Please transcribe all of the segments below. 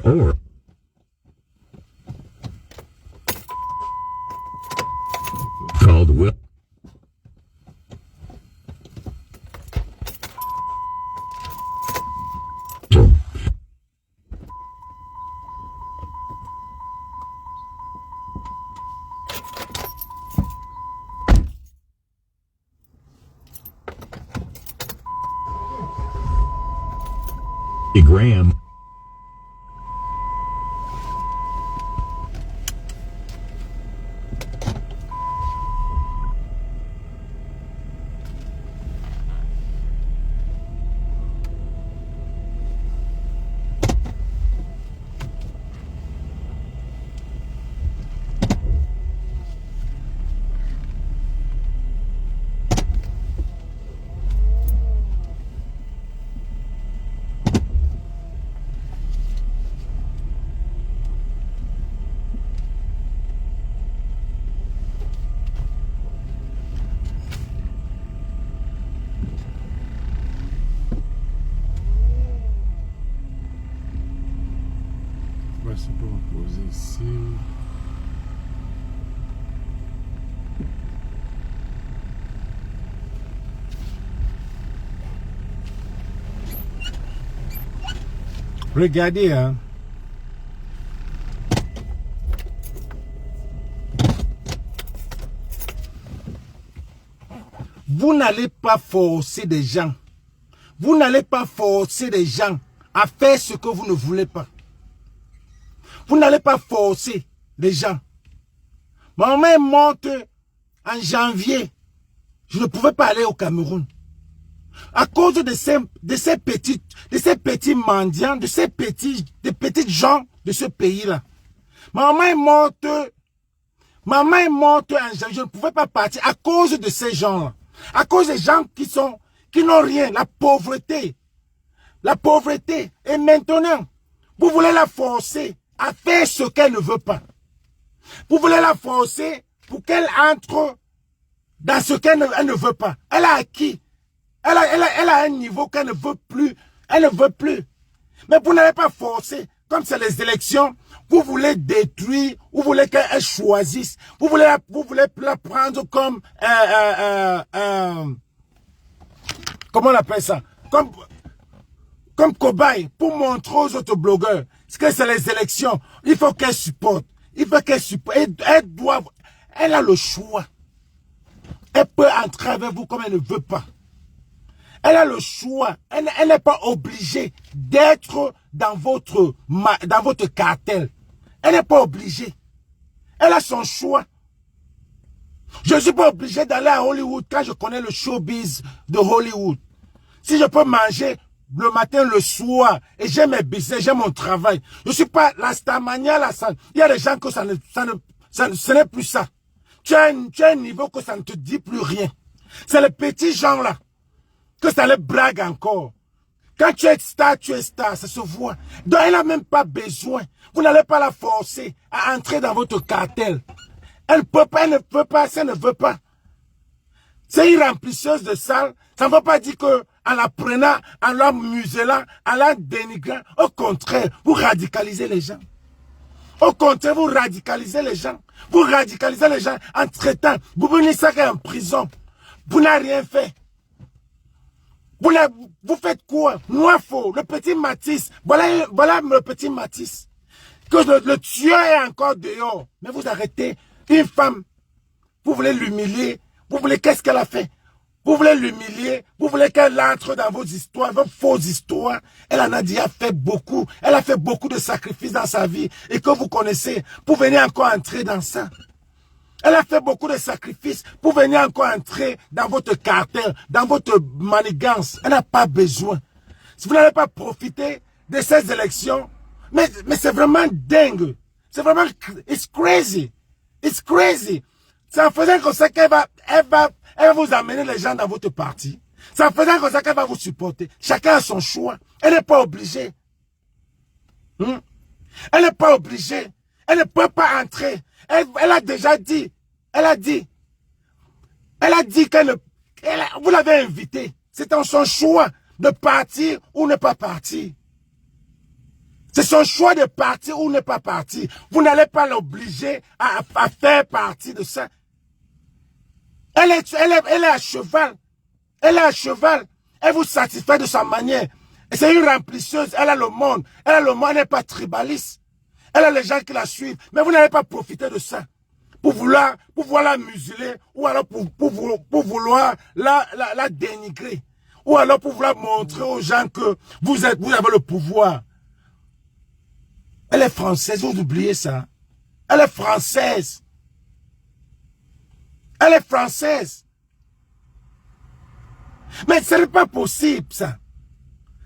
or called Will. Graham. C'est pour poser ici. Regardez, hein. Vous n'allez pas forcer des gens. Vous n'allez pas forcer des gens à faire ce que vous ne voulez pas. Vous n'allez pas forcer les gens. Ma maman est morte en janvier. Je ne pouvais pas aller au Cameroun. À cause de ces petits mendiants, de ces petites gens de ce pays-là. Ma maman est morte. Maman est morte en janvier. Je ne pouvais pas partir à cause de ces gens-là. À cause des gens qui n'ont rien. La pauvreté. La pauvreté. Et maintenant, vous voulez la forcer à faire ce qu'elle ne veut pas. Vous voulez la forcer pour qu'elle entre dans ce qu'elle ne veut pas. Elle a acquis. Elle a un niveau qu'elle ne veut plus. Elle ne veut plus. Mais vous n'allez pas forcer. Comme c'est les élections, vous voulez détruire, vous voulez qu'elle choisisse. Vous voulez la prendre comme... comment on appelle ça? Comme cobaye pour montrer aux autres blogueurs. Parce que c'est les élections. Il faut qu'elle supporte. Il faut qu'elle supporte. Elle a le choix. Elle peut entrer avec vous comme elle ne veut pas. Elle a le choix. Elle n'est pas obligée d'être dans votre cartel. Elle n'est pas obligée. Elle a son choix. Je ne suis pas obligé d'aller à Hollywood quand je connais le showbiz de Hollywood. Si je peux manger le matin, le soir, et j'ai mes business, j'ai mon travail. Je ne suis pas la Starmania, la salle. Il y a des gens que ce n'est plus ça. Tu as un niveau que ça ne te dit plus rien. C'est les petits gens là que ça les blague encore. Quand tu es star, ça se voit. Donc elle n'a même pas besoin. Vous n'allez pas la forcer à entrer dans votre cartel. Elle ne peut pas, elle ne peut pas, ça ne veut pas. C'est une remplisseuse de salle. Ça ne veut pas dire que en la prenant, en la muselant, en la dénigrant. Au contraire, vous radicalisez les gens. Au contraire, vous radicalisez les gens. Vous radicalisez les gens en traitant. Vous venez ça en prison. Vous n'avez rien fait. Vous faites quoi? Noifo, le petit Matisse. Voilà le petit Matisse. Que le tueur est encore dehors. Mais vous arrêtez une femme. Vous voulez l'humilier. Vous voulez qu'est-ce qu'elle a fait? Vous voulez l'humilier. Vous voulez qu'elle entre dans vos histoires, vos fausses histoires. Elle en a déjà fait beaucoup. Elle a fait beaucoup de sacrifices dans sa vie. Et que vous connaissez. Pour venir encore entrer dans ça. Elle a fait beaucoup de sacrifices pour venir encore entrer dans votre cartel, dans votre manigance. Elle n'a pas besoin. Si vous n'allez pas profiter de ces élections, mais c'est vraiment dingue. C'est vraiment, it's crazy. It's crazy. C'est en faisant comme ça qu'elle va vous amener les gens dans votre parti. C'est en faisant comme ça qu'elle va vous supporter. Chacun a son choix. Elle n'est pas obligée. Elle n'est pas obligée. Elle ne peut pas entrer. Elle a déjà dit. Elle a dit qu'elle vous l'avez invité. C'est en son choix de partir ou ne pas partir. C'est son choix de partir ou ne pas partir. Vous n'allez pas l'obliger à faire partie de ça. Elle est à cheval. Elle est à cheval. Elle vous satisfait de sa manière. Et c'est une remplisseuse. Elle a le monde. Elle a le monde. Elle n'est pas tribaliste. Elle a les gens qui la suivent. Mais vous n'allez pas profiter de ça. Pour vouloir la museler. Ou alors pour vouloir la dénigrer. Ou alors pour vouloir montrer aux gens que vous avez le pouvoir. Elle est française. Vous oubliez ça. Elle est française. Elle est française. Mais ce n'est pas possible, ça.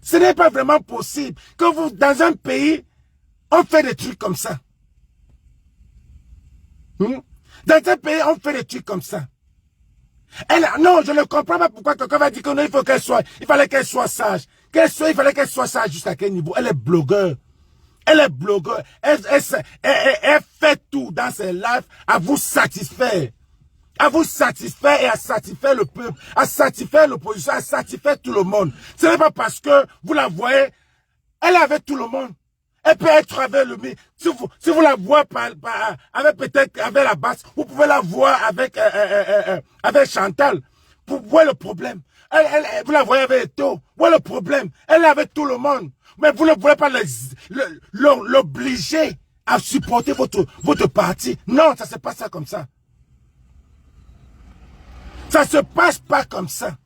Ce n'est pas vraiment possible que vous, dans un pays, on fait des trucs comme ça. Dans un pays, on fait des trucs comme ça. Non, je ne comprends pas pourquoi quelqu'un va dire que non, il fallait qu'elle soit sage. Il fallait qu'elle soit sage jusqu'à quel niveau? Elle est blogueur. Elle est blogueur. Elle fait tout dans ses lives à vous satisfaire. À vous satisfaire et à satisfaire le peuple, à satisfaire l'opposition, à satisfaire tout le monde. Ce n'est pas parce que vous la voyez, elle est avec tout le monde. Elle peut être avec le mi. Si vous la voyez avec peut-être avec la basse, vous pouvez la voir avec Chantal. Vous voyez le problème. Vous la voyez avec Eto. Vous voyez le problème. Elle est avec tout le monde. Mais vous ne voulez pas l'obliger à supporter votre parti. Non, ça ne se passe pas comme ça. Ça ne se passe pas comme ça.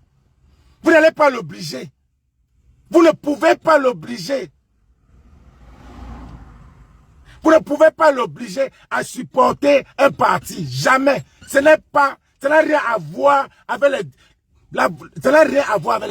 Vous n'allez pas l'obliger. Vous ne pouvez pas l'obliger. Vous ne pouvez pas l'obliger à supporter un parti. Jamais. Ça n'a rien à voir avec les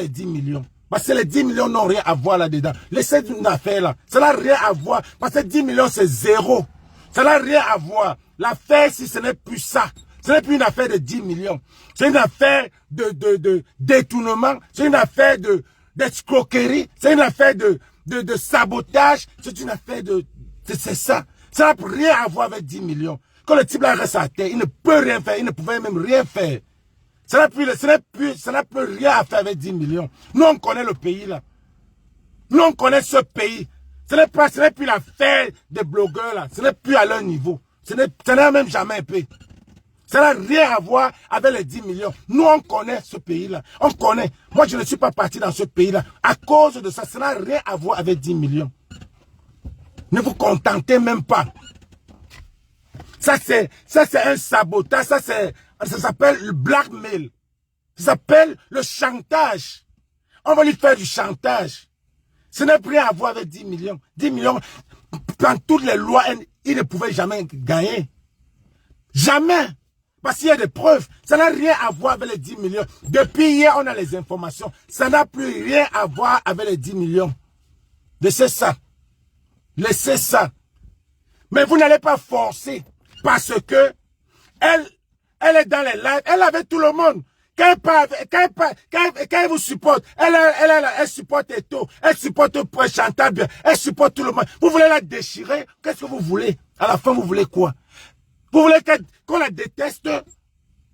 10 millions. Parce que les 10 millions n'ont rien à voir là-dedans. Laissez une affaire là. Ça n'a rien à voir. Parce que 10 millions, c'est zéro. Ça n'a rien à voir. L'affaire, si ce n'est plus ça. Ce n'est plus une affaire de 10 millions. C'est une affaire de détournement. C'est une affaire d'escroquerie. C'est une affaire de sabotage. C'est une affaire c'est ça. Ça n'a rien à voir avec 10 millions. Quand le type là reste à terre, il ne peut rien faire. Il ne pouvait même rien faire. Ça n'a plus rien à faire avec 10 millions. Nous, on connaît le pays là. Nous, on connaît ce pays. Ce n'est plus l'affaire des blogueurs là. Ce n'est plus à leur niveau. Ce n'est même jamais un peu. Ça n'a rien à voir avec les 10 millions. Nous, on connaît ce pays-là. On connaît. Moi, je ne suis pas parti dans ce pays-là. À cause de ça, ça n'a rien à voir avec 10 millions. Ne vous contentez même pas. Ça, c'est un sabotage. Ça s'appelle le blackmail. Ça s'appelle le chantage. On va lui faire du chantage. Ce n'a rien à voir avec 10 millions. 10 millions, dans toutes les lois, il ne pouvait jamais gagner. Jamais. Parce qu'il y a des preuves. Ça n'a rien à voir avec les 10 millions. Depuis hier, on a les informations. Ça n'a plus rien à voir avec les 10 millions. Laissez ça. Laissez ça. Mais vous n'allez pas forcer. Parce que elle est dans les lives. Elle est avec tout le monde. Quand elle vous supporte, elle supporte Eto. Elle supporte Chantal bien. Elle supporte tout le monde. Vous voulez la déchirer? Qu'est-ce que vous voulez? À la fin, vous voulez quoi? Vous voulez qu'on la déteste?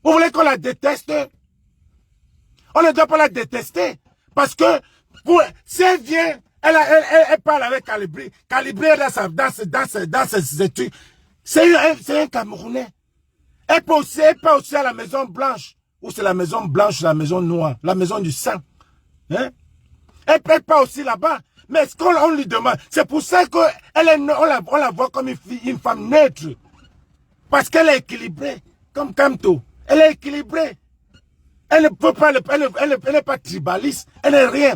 Vous voulez qu'on la déteste? On ne doit pas la détester. Parce que si elle vient, elle parle avec Calibri. Calibri est dans ses études. C'est un Camerounais. Elle peut aussi à la Maison Blanche. Ou c'est la Maison Blanche, la Maison Noire, la Maison du Sang. Hein? Elle peut pas aussi là-bas. Mais ce qu'on lui demande, c'est pour ça qu'on la voit comme une femme neutre. Parce qu'elle est équilibrée, comme Kamto. Elle est équilibrée. Elle ne peut pas, elle n'est pas tribaliste. Elle n'est rien.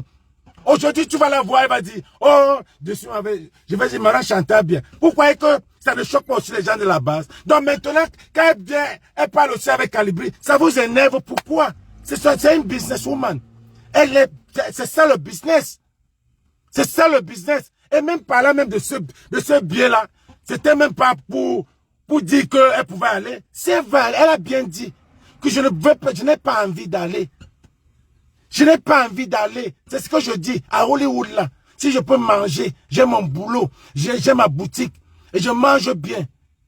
Aujourd'hui, tu vas la voir, elle va dire, oh, je vais dire, Mara Chantal bien. Vous croyez que ça ne choque pas aussi les gens de la base? Donc maintenant, quand elle vient, elle parle aussi avec Calibri. Ça vous énerve, pourquoi? C'est une businesswoman. C'est ça le business. C'est ça le business. Et même par là, même de ce biais-là, c'était même pas pour dire qu'elle pouvait aller. Si elle va aller, elle a bien dit que je n'ai pas envie d'aller. Je n'ai pas envie d'aller. C'est ce que je dis à Hollywood là. Si je peux manger, j'ai mon boulot, j'ai ma boutique et je mange bien.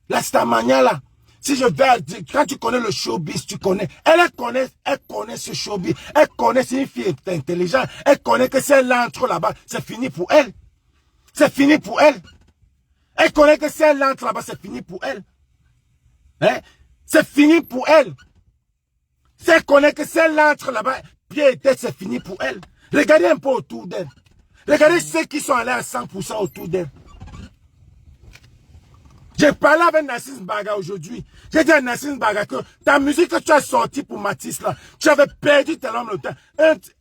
La Stamania là. Si je vais, quand tu connais le showbiz, tu connais. Elle connaît ce showbiz. Elle connaît, c'est une fille intelligente. Elle connaît que si elle entre là-bas, c'est fini pour elle. c'est fini pour elle. Elle connaît que si elle entre là-bas, c'est fini pour elle. Hein? C'est fini pour elle. Si elle connaît que si elle entre là-bas, pied et tête, c'est fini pour elle. Regardez un peu autour d'elle. Regardez ceux qui sont allés à 100% autour d'elle. J'ai parlé avec Nassim Baga aujourd'hui. J'ai dit à Nassim Baga que ta musique que tu as sortie pour Matisse là, tu avais perdu tellement le temps.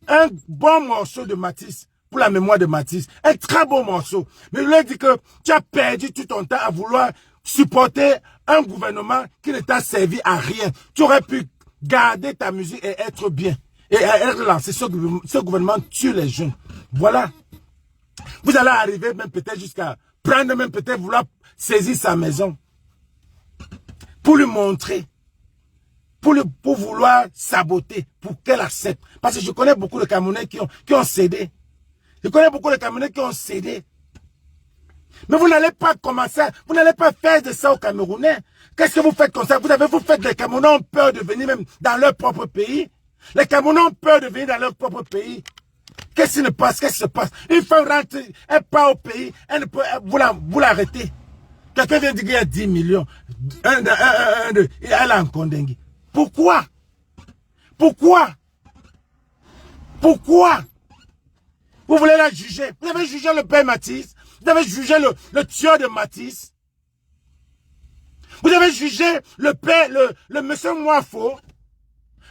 Un bon morceau de Matisse, pour la mémoire de Matisse. Un très beau morceau. Mais je lui ai dit que tu as perdu tout ton temps à vouloir supporter un gouvernement qui ne t'a servi à rien. Tu aurais pu garder ta musique et être bien. Et être lancé. Ce gouvernement tue les jeunes. Voilà. Vous allez arriver même peut-être jusqu'à prendre, même peut-être vouloir saisir sa maison. Pour lui montrer. Pour vouloir saboter. Pour qu'elle accepte. Parce que je connais beaucoup de Camerounais qui ont cédé. Je connais beaucoup de Camerounais qui ont cédé. Mais vous n'allez pas commencer, vous n'allez pas faire de ça aux Camerounais. Qu'est-ce que vous faites comme ça? Vous faites des Camerounais ont peur de venir même dans leur propre pays. Les Camerounais ont peur de venir dans leur propre pays. Qu'est-ce qui se passe? Qu'est-ce qui se passe? Une femme rentre, elle part au pays, elle ne peut, vous l'arrêtez. Quelqu'un vient dire qu'il y a 10 millions. Elle est en Kondengui. Pourquoi? Pourquoi? Pourquoi? Vous voulez la juger? Vous avez jugé le père Matisse? Vous avez jugé le tueur de Matisse? Vous avez jugé le père, le monsieur Moifo?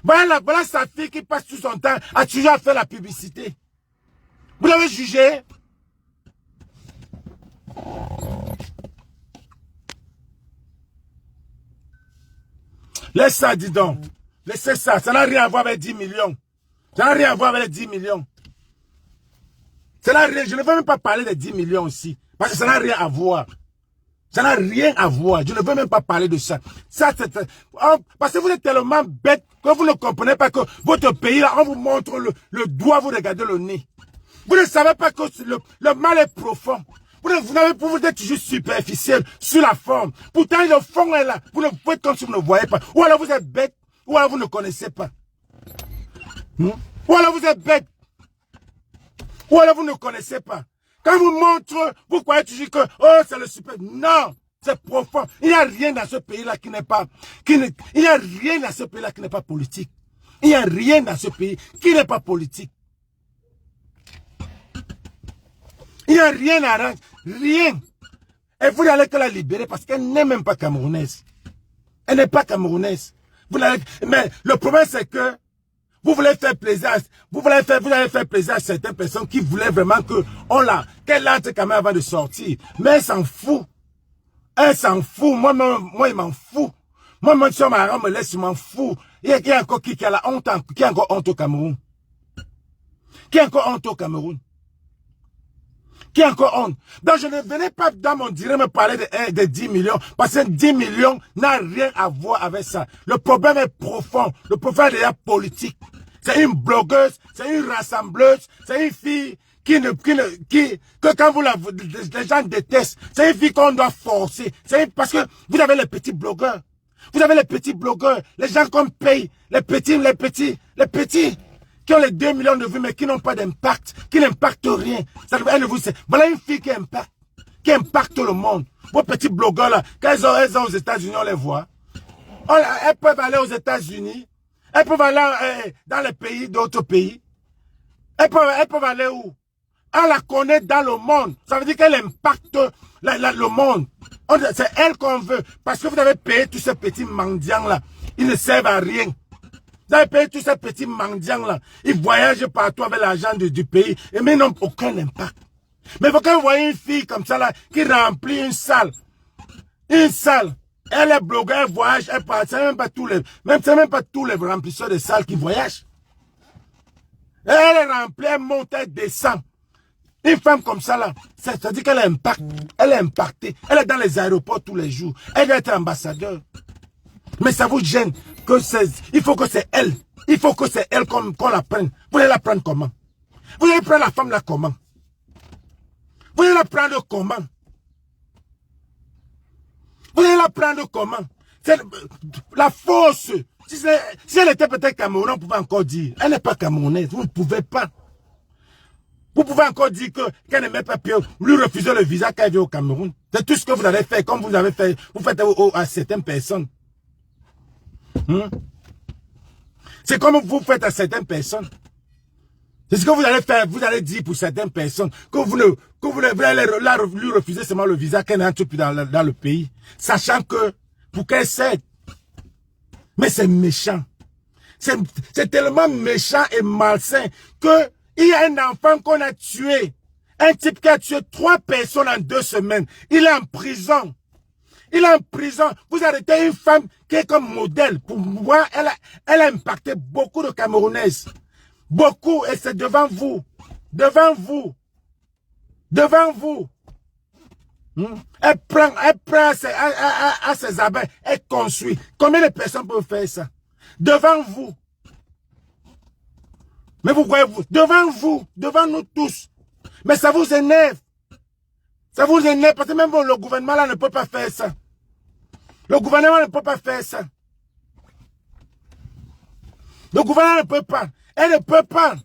Voilà sa fille qui passe tout son temps à toujours à faire la publicité. Vous l'avez jugé? Laisse ça, dis donc. Laissez ça. Ça n'a rien à voir avec 10 millions. Ça n'a rien à voir avec les 10 millions. Ça n'a rien. Je ne veux même pas parler des 10 millions aussi. Parce que ça n'a rien à voir. Ça n'a rien à voir. Je ne veux même pas parler de ça. Parce que vous êtes tellement bête que vous ne comprenez pas que votre pays, là, on vous montre le doigt, vous regardez le nez. Vous ne savez pas que le mal est profond. Vous êtes toujours superficiel sur la forme. Pourtant, le fond est là. Vous faites comme si vous ne voyez pas. Ou alors vous êtes bête, ou alors vous ne connaissez pas. Ou alors vous êtes bête. Ou alors vous ne connaissez pas. Quand vous montre, vous croyez toujours que, oh, c'est le super. Non, c'est profond. Il n'y a rien dans ce pays-là qui n'est pas, il n'y a rien dans ce pays-là qui n'est pas politique. Il n'y a rien dans ce pays qui n'est pas politique. Il n'y a rien à arranger. Rien. Et vous n'allez que la libérer parce qu'elle n'est même pas camerounaise. Elle n'est pas camerounaise. Mais le problème c'est que vous voulez faire plaisir, vous allez faire plaisir à certaines personnes qui voulaient vraiment qu'elle entre quand même avant de sortir. Mais elle s'en fout. Elle s'en fout. Moi, il m'en fout. Moi, si on me laisse, je m'en fous. Il y a encore qui a la honte, qui a encore honte au Cameroun. Qui a encore honte au Cameroun. Qui a encore honte. Donc, je ne venais pas dans mon direct me parler de 10 millions. Parce que 10 millions n'a rien à voir avec ça. Le problème est profond. Le problème est déjà politique. C'est une blogueuse, c'est une rassembleuse, c'est une fille que quand les gens détestent, c'est une fille qu'on doit forcer. Parce que vous avez les petits blogueurs. Vous avez les petits blogueurs, les gens qu'on paye, les petits, qui ont les 2 millions de vues, mais qui n'ont pas d'impact, qui n'impactent rien. Voilà une fille qui impacte le monde. Vos petits blogueurs là, quand elles sont aux États-Unis, on les voit. Elles peuvent aller aux États-Unis. Elles peuvent aller dans les pays, d'autres pays. Elles peuvent aller où? On la connaît dans le monde. Ça veut dire qu'elle impacte le monde. C'est elle qu'on veut. Parce que vous avez payé tous ces petits mendiants-là. Ils ne servent à rien. Vous avez payé tous ces petits mendiants-là. Ils voyagent partout avec l'argent du pays. Mais ils n'ont aucun impact. Mais quand vous voyez une fille comme ça, là, qui remplit une salle. Une salle. Elle est blogueur, elle voyage, elle part. C'est même pas tous les remplisseurs de salles qui voyagent. Elle est remplie, elle monte, elle descend. Une femme comme ça, là, ça veut dire qu'elle a impact. Elle est impactée. Elle est dans les aéroports tous les jours. Elle doit être ambassadeur. Mais ça vous gêne que il faut que c'est elle. Il faut que c'est elle qu'on la prenne. Vous allez la prendre comment? Vous allez prendre la femme là comment? Vous allez la prendre comment? Vous allez la prendre comment? La force. Si elle était peut-être camerounaise, on pouvait encore dire. Elle n'est pas camerounaise. Vous ne pouvez pas. Vous pouvez encore dire qu'elle ne met pas pied, lui refuser le visa qu'elle vient au Cameroun. C'est tout ce que vous avez fait, comme vous avez fait, vous faites à certaines personnes. C'est comme vous faites à certaines personnes. C'est ce que vous allez faire, vous allez dire pour certaines personnes, que vous allez lui refuser seulement le visa qu'elle n'entre plus dans le pays. Sachant que, pour qu'elle cède. Mais c'est méchant. C'est tellement méchant et malsain que il y a un enfant qu'on a tué. Un type qui a tué 3 personnes en 2 semaines. Il est en prison. Il est en prison. Vous arrêtez une femme qui est comme modèle. Pour moi, elle a impacté beaucoup de Camerounaises. Beaucoup. Et c'est devant vous. Devant vous. Devant vous. Elle prend à ses abeilles. Elle construit. Combien de personnes peuvent faire ça? Devant vous. Mais vous voyez, devant nous tous. Mais ça vous énerve. Ça vous énerve parce que même le gouvernement là ne peut pas faire ça. Le gouvernement ne peut pas faire ça. Le gouvernement ne peut pas. Elle ne peut pas.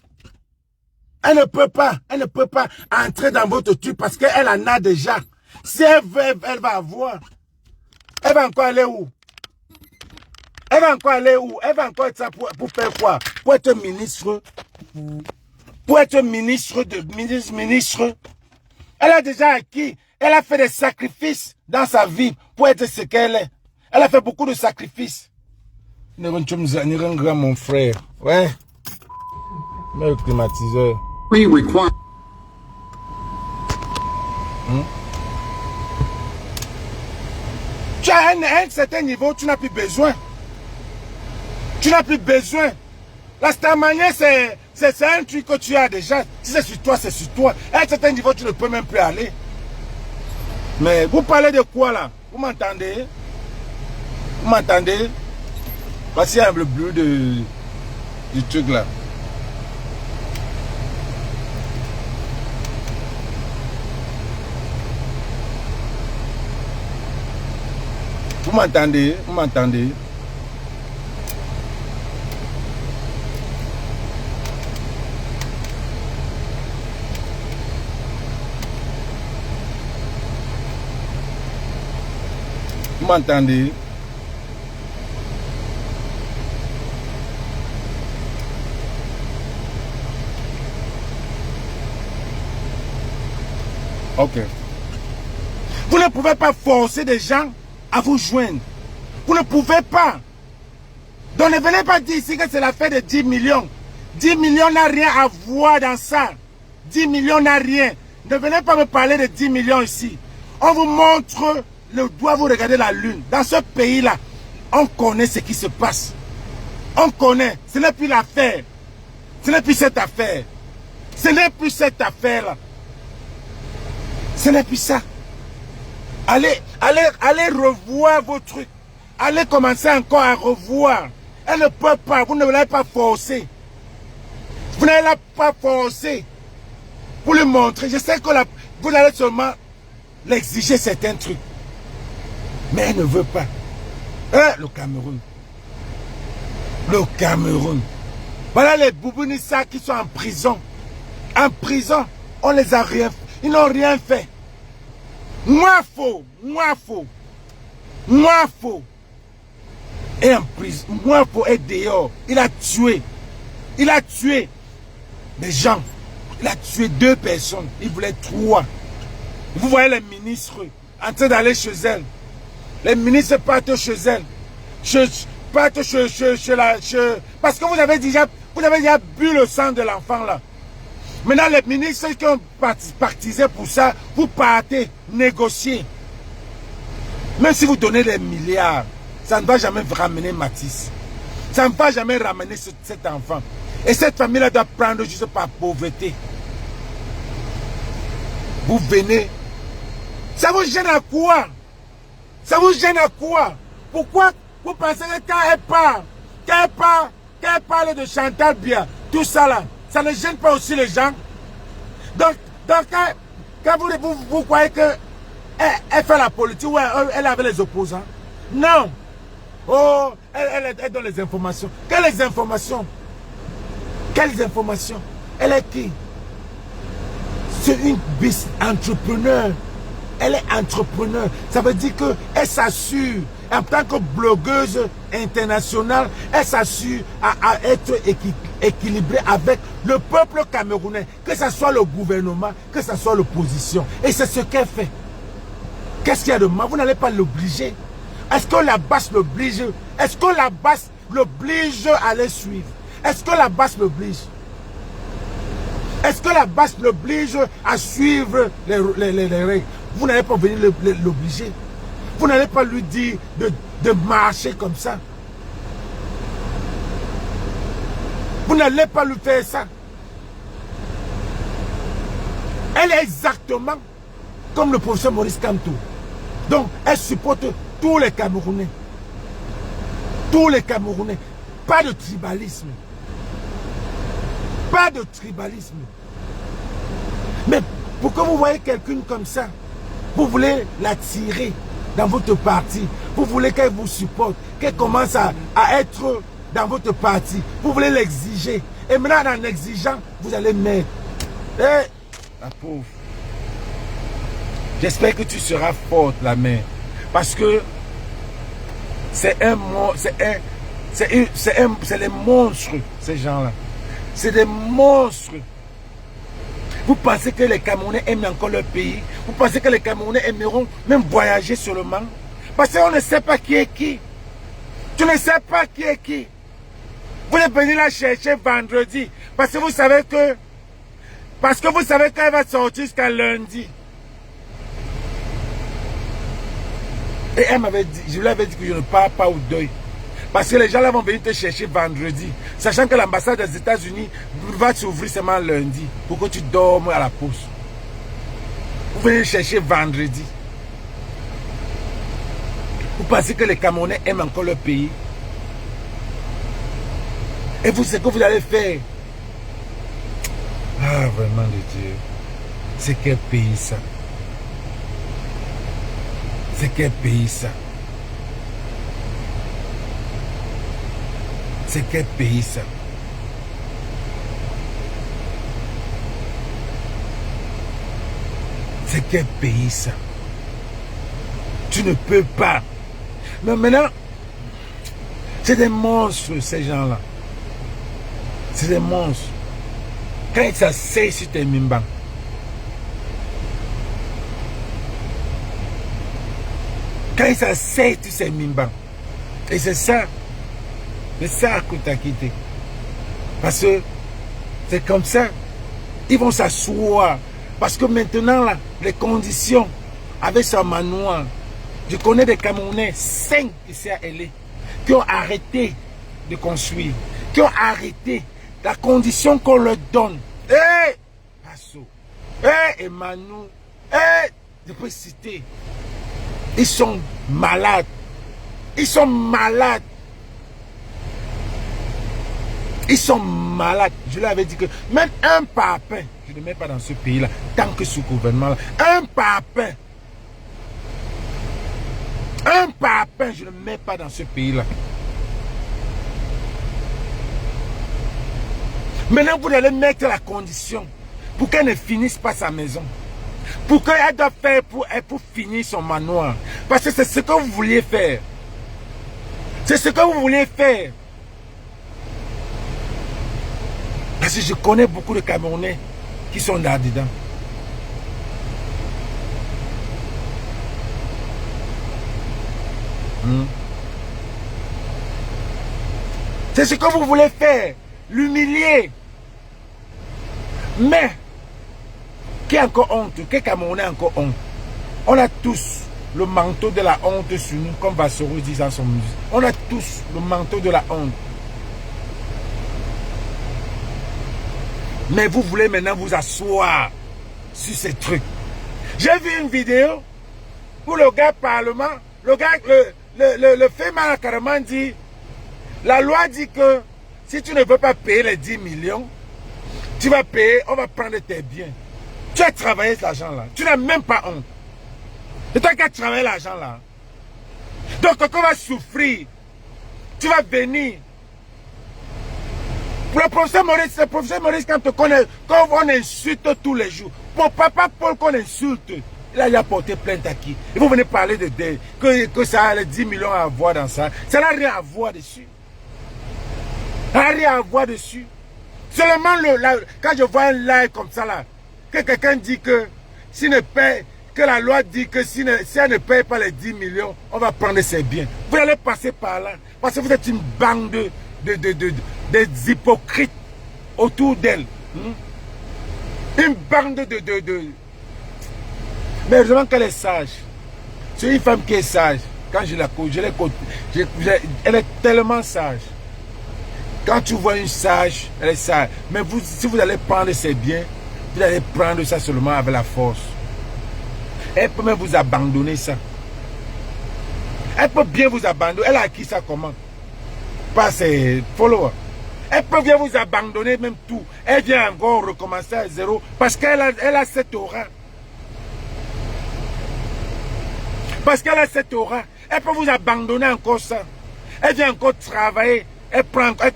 Elle ne peut pas. Elle ne peut pas entrer dans votre truc parce qu'elle en a déjà. Si elle veut, elle va avoir. Elle va encore aller où? Elle va encore aller où? Elle va encore être ça pour faire quoi? Pour être ministre. Pour être ministre. Elle a déjà acquis. Elle a fait des sacrifices dans sa vie pour être ce qu'elle est. Elle a fait beaucoup de sacrifices. Mon frère. Ouais. Mais le climatiseur. We require. Tu as un certain niveau, tu n'as plus besoin. Tu n'as plus besoin. La stamania, c'est un truc que tu as déjà. Si c'est sur toi, c'est sur toi. À un certain niveau, tu ne peux même plus aller. Mais vous parlez de quoi là? Vous m'entendez? Vous m'entendez? Voici le bleu du truc là. Vous m'entendez? Vous m'entendez? Vous m'entendez? Ok. Vous ne pouvez pas forcer des gens à vous joindre. Vous ne pouvez pas. Donc ne venez pas dire ici que c'est l'affaire de 10 millions. 10 millions n'a rien à voir dans ça. 10 millions n'a rien. Ne venez pas me parler de 10 millions ici. On vous montre le doigt, vous regardez la lune. Dans ce pays-là, on connaît ce qui se passe. On connaît. Ce n'est plus l'affaire. Ce n'est plus cette affaire. Ce n'est plus cette affaire-là. Ce n'est plus ça. Allez revoir vos trucs. Allez commencer encore à revoir. Elle ne peut pas. Vous ne l'avez pas forcé. Vous n'allez pas forcer. Pour lui montrer. Je sais que vous allez seulement l'exiger certains trucs. Mais elle ne veut pas. Le Cameroun. Le Cameroun. Voilà les Boubounissa qui sont en prison. En prison, on les a rien fait. Ils n'ont rien fait. Moi faux. Et en prison. Moi faux est dehors. Il a tué. Des gens. Il a tué 2 personnes. Il voulait 3. Vous voyez les ministres en train d'aller chez elle. Les ministres partent chez elle. Parce que vous avez déjà bu le sang de l'enfant là. Maintenant, les ministres qui ont partisé pour ça, vous partez négocier. Même si vous donnez des milliards, ça ne va jamais ramener Matisse. Ça ne va jamais ramener cet enfant. Et cette famille-là doit prendre juste par pauvreté. Vous venez. Ça vous gêne à quoi? Ça vous gêne à quoi? Pourquoi vous pensez que quand elle parle de Chantal bien, tout ça là, ça ne gêne pas aussi les gens? Donc quand vous croyez que elle fait la politique ou elle avait les opposants? Non. Oh, elle donne les informations. Quelles informations? Quelles informations? Elle est qui? C'est une entrepreneur. Elle est entrepreneur. Ça veut dire qu'elle s'assure, en tant que blogueuse internationale, elle s'assure à être équilibrée avec le peuple camerounais, que ce soit le gouvernement, que ce soit l'opposition. Et c'est ce qu'elle fait. Qu'est-ce qu'il y a de mal? Vous n'allez pas l'obliger. Est-ce que la basse l'oblige? Est-ce que la basse l'oblige à les suivre? Est-ce que la basse l'oblige? Est-ce que la basse l'oblige à suivre les règles? Vous n'allez pas venir l'obliger. Vous n'allez pas lui dire de marcher comme ça. Vous n'allez pas lui faire ça. Elle est exactement comme le professeur Maurice Kamto. Donc, elle supporte tous les Camerounais. Tous les Camerounais. Pas de tribalisme. Pas de tribalisme. Mais pourquoi vous voyez quelqu'un comme ça? Vous voulez l'attirer dans votre parti. Vous voulez qu'elle vous supporte, qu'elle commence à être dans votre parti. Vous voulez l'exiger. Et maintenant, en exigeant, vous allez mettre. Eh, la pauvre. J'espère que tu seras forte, la mère. Parce que c'est les monstres, ces gens-là. C'est des monstres. Vous pensez que les Camerounais aiment encore leur pays? Vous pensez que les Camerounais aimeront même voyager seulement? Parce qu'on ne sait pas qui est qui. Tu ne sais pas qui est qui. Vous êtes venu la chercher vendredi. Parce que vous savez que... Parce que vous savez qu'elle va sortir jusqu'à lundi. Et elle m'avait dit, je lui avais dit que je ne pars pas au deuil. Parce que les gens là vont venir te chercher vendredi. Sachant que l'ambassade des États-Unis va s'ouvrir seulement lundi. Pour que tu dormes à la pause. Vous venez chercher vendredi. Vous pensez que les Camerounais aiment encore leur pays? Et vous, ce que vous allez faire? Ah, vraiment de Dieu. C'est quel pays ça? C'est quel pays ça? C'est quel pays ça? C'est quel pays ça? Tu ne peux pas. Mais maintenant, c'est des monstres ces gens-là. C'est des monstres. Quand ils s'asseyent sur tes mimbans, quand ils s'asseyent sur ces mimbans, et c'est ça. C'est ça que tu as quitté. Parce que c'est comme ça. Ils vont s'asseoir. Parce que maintenant, là, les conditions avec ce manoir, je connais des Camerounais, 5 ici à LA, qui ont arrêté de construire, qui ont arrêté la condition qu'on leur donne. Hé, Passo, hé, Emmanuel, hé, je peux citer. Ils sont malades. Ils sont malades. Ils sont malades. Je leur avais dit que même un papin, je ne mets pas dans ce pays-là, tant que sous gouvernement-là, un papin, je ne mets pas dans ce pays-là. Maintenant, vous allez mettre la condition pour qu'elle ne finisse pas sa maison. Pour qu'elle doit faire pour finir son manoir. Parce que c'est ce que vous vouliez faire. C'est ce que vous vouliez faire. Parce que je connais beaucoup de Camerounais qui sont là-dedans. C'est ce que vous voulez faire. L'humilier. Mais, qui a encore honte? Quel Camerounais a encore honte? On a tous le manteau de la honte sur nous, comme Bassoro dit dans son musique. On a tous le manteau de la honte. Mais vous voulez maintenant vous asseoir sur ces trucs. J'ai vu une vidéo où le gars parlement, le FEMA carrément dit, la loi dit que si tu ne veux pas payer les 10 millions, tu vas payer, on va prendre tes biens. Tu as travaillé cet argent-là. Tu n'as même pas honte. C'est toi qui as travaillé l'argent là. Donc quand on va souffrir, tu vas venir. Pour le professeur Maurice, quand on insulte tous les jours, Mon papa Paul qu'on insulte, il a déjà porté plainte à qui? Et vous venez parler que ça a les 10 millions à voir dans ça. Ça n'a rien à voir dessus. Ça n'a rien à voir dessus. Seulement quand je vois un live comme ça là, que quelqu'un dit que s'il ne paie, que la loi dit que si elle ne paye pas les 10 millions, on va prendre ses biens. Vous allez passer par là. Parce que vous êtes une bande des hypocrites autour d'elle. Une bande Mais heureusement qu'elle est sage. C'est une femme qui est sage. Quand je la côtoie, elle est tellement sage. Quand tu vois une sage, elle est sage. Mais si vous allez prendre ses biens, vous allez prendre ça seulement avec la force. Elle peut même vous abandonner ça. Elle peut bien vous abandonner. Elle a acquis ça comment? Pas ses followers. Elle peut bien vous abandonner même tout. Elle vient encore recommencer à zéro parce qu'elle a cette aura. Parce qu'elle a cette aura. Elle peut vous abandonner encore ça. Elle vient encore travailler. Elle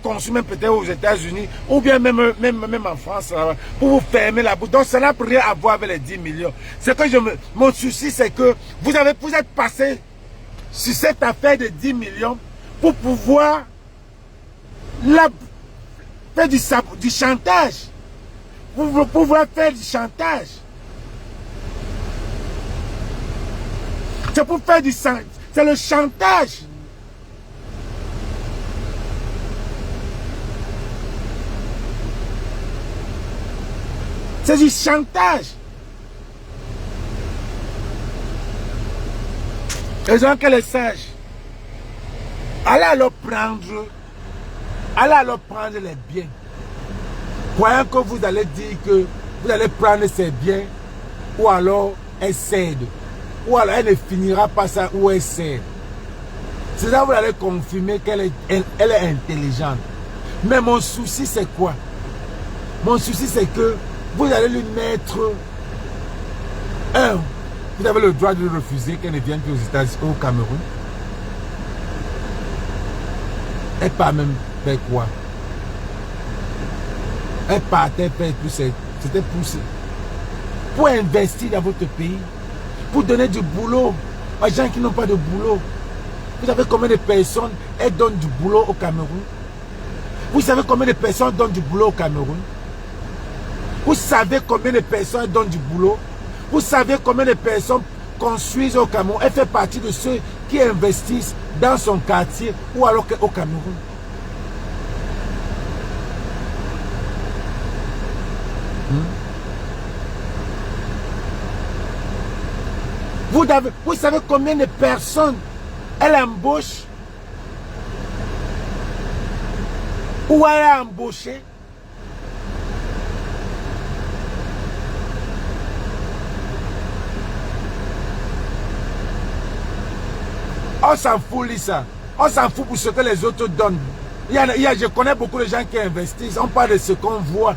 consomme peut-être aux États-Unis ou bien même en France pour vous fermer la bouche. Donc ça n'a rien à voir avec les 10 millions. C'est que mon souci, c'est que vous êtes passé sur cette affaire de 10 millions pour pouvoir faire du chantage. Pour pouvoir faire du chantage. C'est pour faire c'est le chantage. C'est du chantage. Les gens qu'elle est sage. Allez alors prendre les biens. Croyant que vous allez dire que vous allez prendre ses biens, ou alors elle cède. Ou alors elle ne finira pas ça, ou elle cède. C'est ça que vous allez confirmer qu'elle est intelligente. Mais mon souci c'est quoi? Mon souci c'est que vous allez lui mettre vous avez le droit de refuser qu'elle ne vienne plus aux États-Unis, au Cameroun. Elle part même faire quoi? Elle partait faire tout ça. C'était pour investir dans votre pays, pour donner du boulot aux gens qui n'ont pas de boulot. Vous savez combien de personnes elles donnent du boulot au Cameroun? Vous savez combien de personnes donnent du boulot au Cameroun? Vous savez combien de personnes donnent du boulot? Vous savez combien de personnes construisent au Cameroun? Elle fait partie de ceux qui investissent dans son quartier ou alors au Cameroun. Vous savez combien de personnes elle embauche ou elle a embauché? On s'en fout, Lisa. On s'en fout pour ce que les autres donnent. Je connais beaucoup de gens qui investissent. On parle de ce qu'on voit.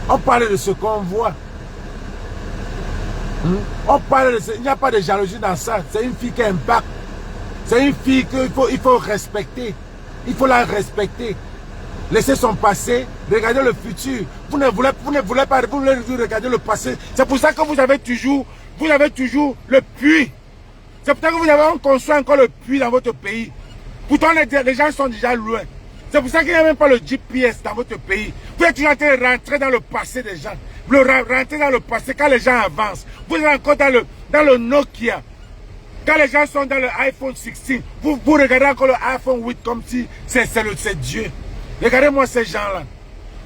On parle de ce qu'on voit. On parle de ce... Il n'y a pas de jalousie dans ça. C'est une fille qui impacte. C'est une fille qu'il faut respecter. Il faut la respecter. Laissez son passé. Regardez le futur. Vous ne voulez pas regarder le passé. C'est pour ça que vous avez toujours le puits. C'est pour ça que vous avez construit encore le puits dans votre pays. Pourtant, les gens sont déjà loin. C'est pour ça qu'il n'y a même pas le GPS dans votre pays. Vous êtes toujours en train de rentrer dans le passé des gens. Rentrer dans le passé quand les gens avancent. Vous êtes encore dans le Nokia. Quand les gens sont dans le iPhone 16, vous regardez encore le iPhone 8 comme si c'est Dieu. Regardez-moi ces gens-là.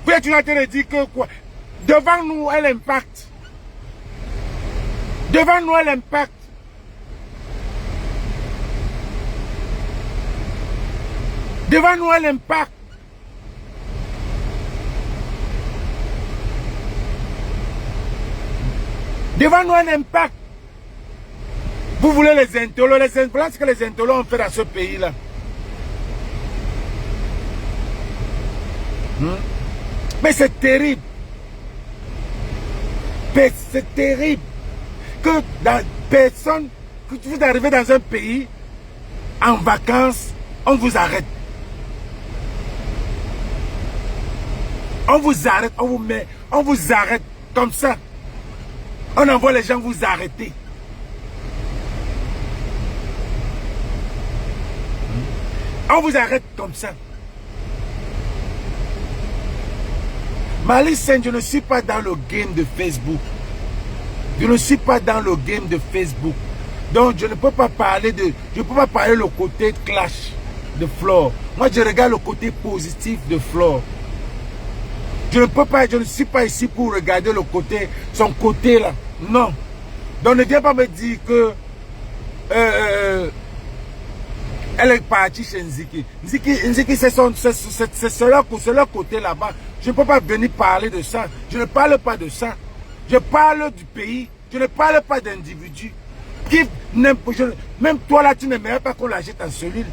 Vous êtes toujours en train de dire que quoi? Devant nous, elle impacte. Devant nous, elle impacte. Devant nous, elle impacte. Devant nous, elle impacte. Vous voulez les intolos, voilà ce que les intolos ont fait dans ce pays-là. Mais c'est terrible. C'est terrible que personne, que vous arrivez dans un pays en vacances, on vous arrête. On vous arrête, on vous arrête comme ça. On envoie les gens vous arrêter. On vous arrête comme ça. Malice Saint, je ne suis pas dans le game de Facebook. Je ne suis pas dans le game de Facebook. Donc je ne peux pas parler de... Je ne peux pas parler le côté clash de Flore. Moi je regarde le côté positif de Flore. Je ne peux pas, je ne suis pas ici pour regarder le côté, son côté là. Non. Donc ne viens pas me dire que elle est partie chez Nziki. Nziki c'est leur côté là-bas. Je ne peux pas venir parler de ça. Je ne parle pas de ça. Je parle du pays. Je ne parle pas d'individus. Même toi là, tu n'aimerais pas qu'on la jette en cellule.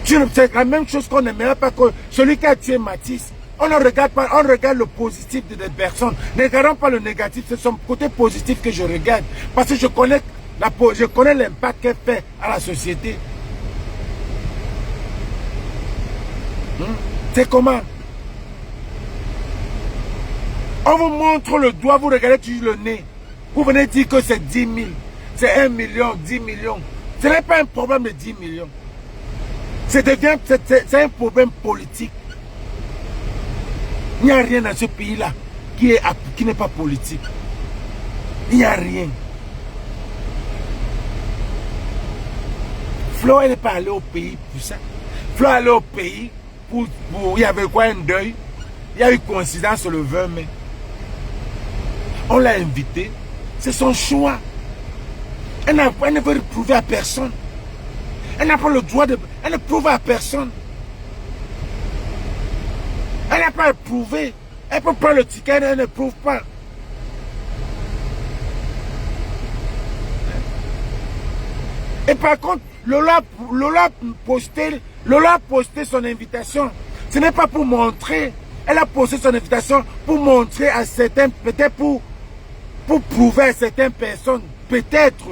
C'est la même chose qu'on n'aimerait pas que celui qui a tué Matisse. On ne regarde pas, on regarde le positif des personnes. Ne regardons pas le négatif, c'est son côté positif que je regarde. Parce que je connais l'impact qu'elle fait à la société. C'est comment? On vous montre le doigt, vous regardez toujours le nez. Vous venez dire que c'est 10 000, c'est 1 million, 10 millions. Ce n'est pas un problème de 10 millions. C'est un problème politique. Il n'y a rien dans ce pays-là qui n'est pas politique. Il n'y a rien. Flo, elle n'est pas allée au pays pour ça. Flo est allée au pays pour... Il y avait quoi, un deuil? Il y a eu coïncidence le 20 mai. On l'a invitée. C'est son choix. Elle ne veut prouver à personne. Elle n'a pas le droit de... Elle ne prouve à personne. Elle n'a pas à prouver. Elle peut prendre le ticket, elle ne prouve pas. Et par contre, Lola a posté son invitation. Ce n'est pas pour montrer. Elle a posté son invitation pour montrer à certains, peut-être pour prouver à certaines personnes, peut-être.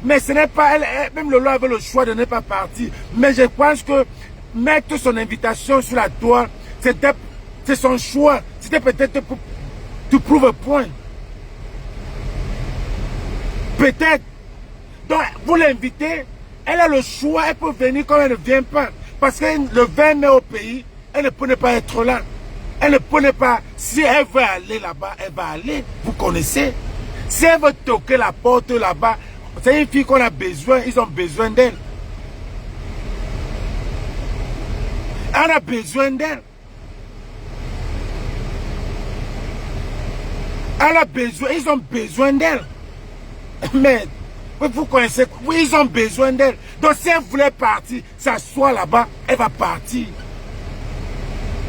Mais ce n'est pas elle, même Lola avait le choix de ne pas partir. Mais je pense que mettre son invitation sur la toile, c'est son choix. C'était peut-être pour te prouver un point. Peut-être. Donc, vous l'invitez, elle a le choix, elle peut venir quand elle ne vient pas. Parce que le 20 mai au pays, elle ne peut ne pas être là. Elle ne peut pas, si elle veut aller là-bas, elle va aller. Vous connaissez. Si elle veut toquer la porte là-bas, c'est une fille qu'on a besoin, ils ont besoin d'elle. On a besoin d'elle. Elle a besoin, ils ont besoin d'elle. Mais, vous connaissez, oui, ils ont besoin d'elle. Donc si elle voulait partir, s'asseoir là-bas, elle va partir.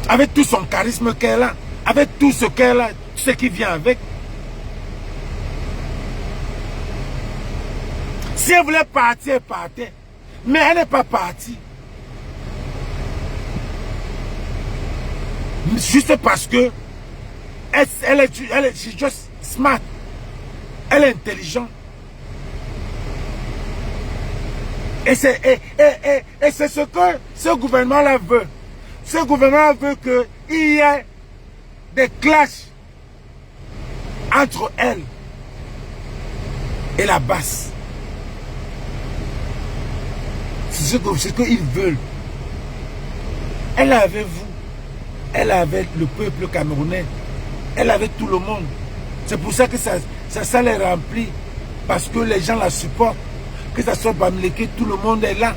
Avec tout son charisme qu'elle a, avec tout ce qu'elle a, tout ce qui vient avec. Si elle voulait partir, elle partait. Mais elle n'est pas partie. Juste parce que elle est juste smart. Elle est intelligente. Et c'est ce que ce gouvernement-là veut. Ce gouvernement veut qu'il y ait des clashs entre elle et la basse. C'est ce qu'ils veulent. Elle est avec vous. Elle est avec le peuple camerounais. Elle est avec tout le monde. C'est pour ça que ça les remplit. Parce que les gens la supportent. Que ça soit Bamileke, tout le monde est là.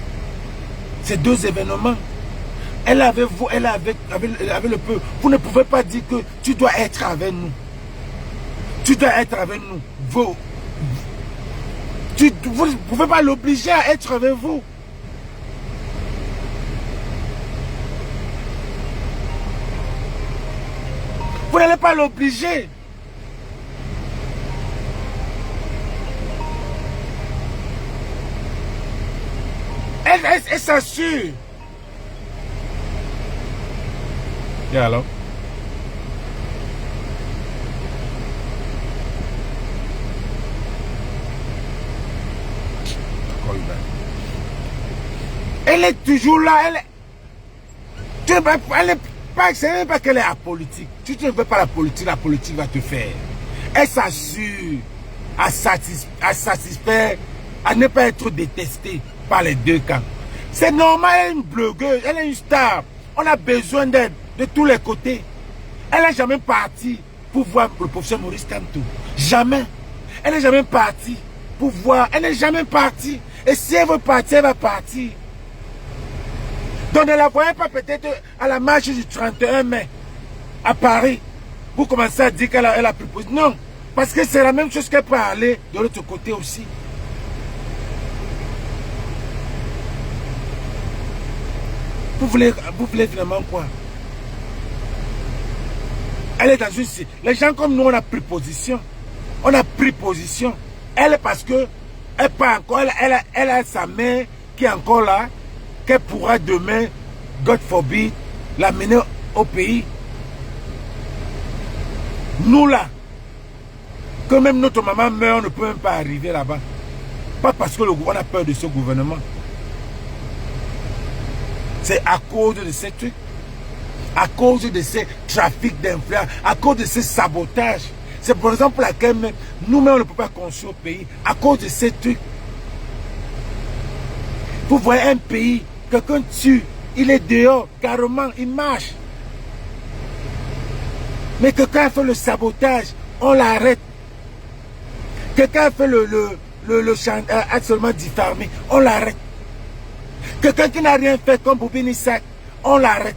C'est deux événements. Elle est avec vous, elle est avec le peuple. Vous ne pouvez pas dire que tu dois être avec nous. Tu dois être avec nous. Vous ne pouvez pas l'obliger à être avec vous. Vous n'allez pas l'obliger. Elle s'assure. Yeah, hello. Elle est toujours là. Elle est pas, c'est même pas qu'elle est apolitique. Tu ne veux pas la politique va te faire. Elle s'assure. à satisfaire, à ne pas être détestée par les deux camps. C'est normal, elle est une blogueuse, elle est une star. On a besoin d'aide de tous les côtés. Elle n'est jamais partie pour voir le professeur Maurice Kamto. Jamais. Elle n'est jamais partie pour voir. Elle n'est jamais partie. Et si elle veut partir, elle va partir. Donc ne la voyez pas peut-être à la marche du 31 mai à Paris. Vous commencez à dire qu'elle a pris position. Non. Parce que c'est la même chose qu'elle peut aller de l'autre côté aussi. Vous voulez finalement quoi? Elle est dans une... Les gens comme nous, on a pris position. On a pris position. Elle, parce que elle pas encore, elle a sa mère qui est encore là, qu'elle pourra demain, God forbid, l'amener au pays. Nous là, que même notre maman meurt, on ne peut même pas arriver là-bas. Pas parce que on a peur de ce gouvernement. C'est à cause de ces trucs, à cause de ces trafics d'influence, à cause de ces sabotages. C'est pour exemple pour laquelle nous-mêmes on ne peut pas construire au pays, à cause de ces trucs. Vous voyez un pays, quelqu'un tue, il est dehors, carrément, il marche. Mais quelqu'un fait le sabotage, on l'arrête. Quelqu'un fait seulement diffamé, on l'arrête. Quelqu'un qui n'a rien fait comme Boubini Isaac, on l'arrête.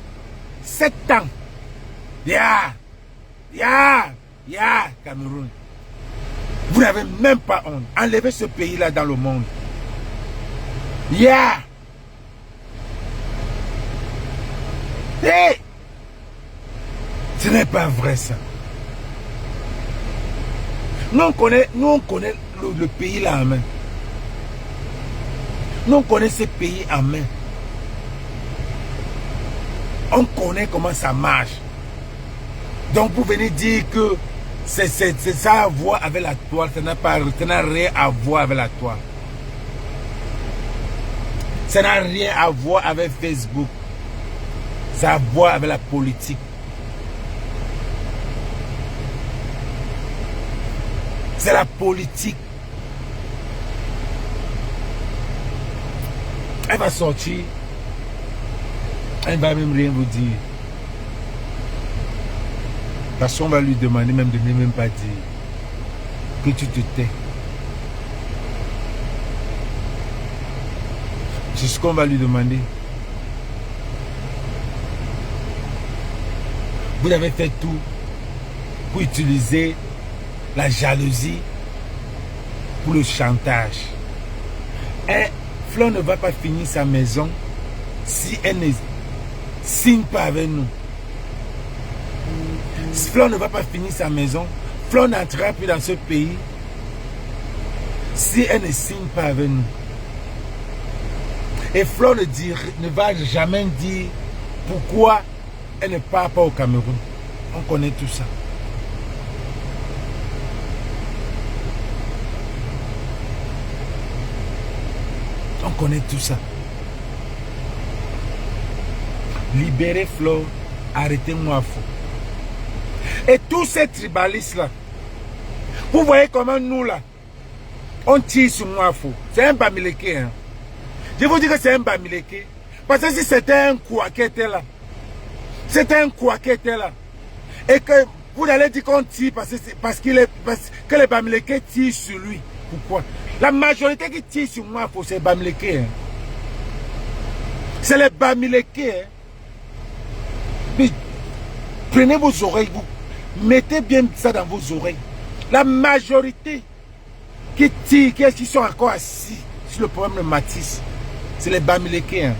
7 ans. Cameroun. Vous n'avez même pas honte. Enlevez ce pays-là dans le monde. Hey! Ce n'est pas vrai ça. Nous on connaît le pays là en main. Nous on connaît ce pays en main. On connaît comment ça marche. Donc vous venez dire que c'est ça à voir avec la toile. Ça n'a rien à voir avec la toile. Ça n'a rien à voir avec Facebook. Ça a à voir avec la politique. C'est la politique. Elle va sortir. Elle va même rien vous dire. Parce qu'on va lui demander même de ne même pas dire que tu te tais. C'est ce qu'on va lui demander. Vous avez fait tout pour utiliser la jalousie pour le chantage. Et Fleur ne va pas finir sa maison si elle ne signe pas avec nous. Fleur ne va pas finir sa maison. Fleur n'entrera plus dans ce pays si elle ne signe pas avec nous. Et Fleur ne va jamais dire pourquoi elle ne part pas au Cameroun. On connaît tout ça. On connaît tout ça. Libérez Fleur, arrêtez Mouafo. Et tous ces tribalistes là, vous voyez comment nous là, on tire sur Mouafo. C'est un Bamileke. Hein. Je vous dis que c'est un Bamileke. Parce que si c'était un quoi qui était là, c'était un quoi qui était là, et que vous allez dire qu'on tire parce que les Bamileke tirent sur lui. Pourquoi? La majorité qui tire sur moi, c'est les Bamileke. Hein. C'est les Bamileke. Hein. Mais prenez vos oreilles, vous mettez bien ça dans vos oreilles. La majorité qui tire, qui sont encore assis sur le problème de Matisse, c'est les Bamileke. Hein.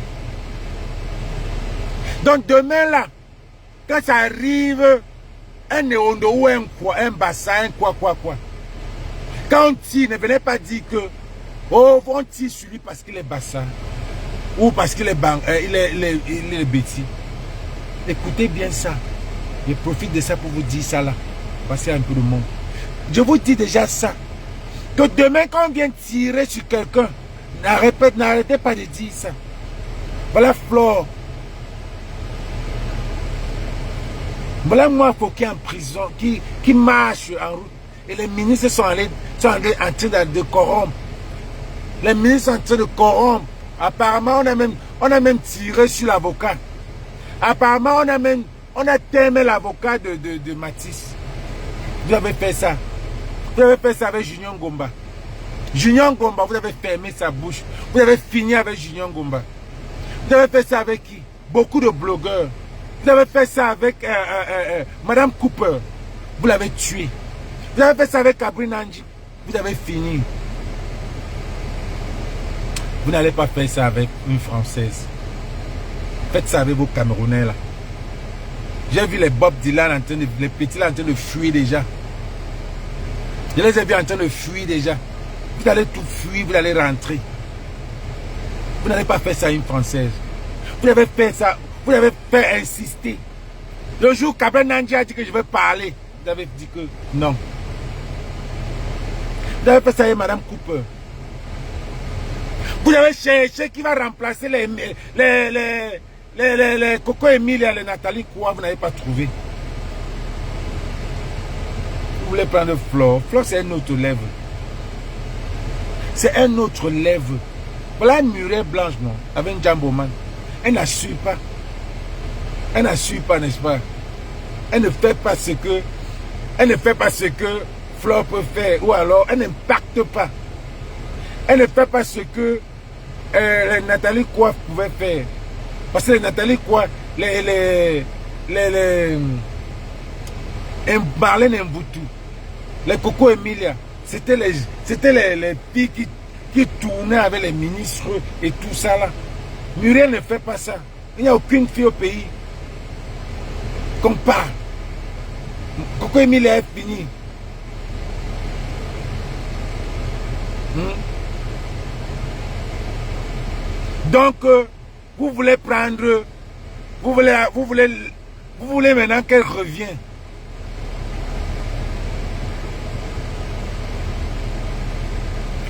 Donc demain là, quand ça arrive, un néondo ou un bassin, un quoi. Quand on tire, ne venez pas dire que oh, on tire sur lui parce qu'il est bassin ou parce qu'il est il est bêtis. Écoutez bien ça. Je profite de ça pour vous dire ça là. Passez un peu de monde. Je vous dis déjà ça. Que demain, quand on vient tirer sur quelqu'un, n'arrêtez pas de dire ça. Voilà Flore. Voilà moi, faut qu'il est en prison, qui marche en route. Et les ministres sont en train de corrompre. Les ministres sont en train de corrompre. Apparemment, on a même tiré sur l'avocat. Apparemment, on a tellement l'avocat de Matisse. Vous avez fait ça. Vous avez fait ça avec Junior Ngomba. Junior Ngomba, vous avez fermé sa bouche. Vous avez fini avec Junior Ngomba. Vous avez fait ça avec qui? Beaucoup de blogueurs. Vous avez fait ça avec Madame Cooper. Vous l'avez tué. Vous avez fait ça avec Kabri Nanji. Vous avez fini. Vous n'allez pas faire ça avec une Française. Faites ça avec vos Camerounais là. J'ai vu les Bob Dylan les petits là en train de fuir déjà. Je les ai vus en train de fuir déjà. Vous allez tout fuir, vous allez rentrer. Vous n'allez pas faire ça à une Française. Vous avez fait ça, vous avez fait insister. Le jour Kabri Nanji a dit que je vais parler, vous avez dit que non. Vous avez fait ça avec Madame Cooper. Vous avez cherché qui va remplacer les Coco Emilia, les Nathalie Koua, vous n'avez pas trouvé. Vous voulez prendre Flore. Flore, c'est un autre level. C'est un autre level. Voilà une murée blanche, non, avec un Jamboman. Elle n'assure pas. Elle n'assure pas, n'est-ce pas? Elle ne fait pas ce que... Elle ne fait pas ce que Flore peut faire. Ou alors, elle n'impacte pas. Elle ne fait pas ce que Nathalie Koua pouvait faire. Parce que Nathalie Koua, Marlène Mboutou, les Coco Emilia, c'était les filles qui tournaient avec les ministres et tout ça là. Muriel ne fait pas ça. Il n'y a aucune fille au pays qu'on parle. Coco Emilia est fini. Donc, vous voulez prendre, vous voulez maintenant qu'elle revienne.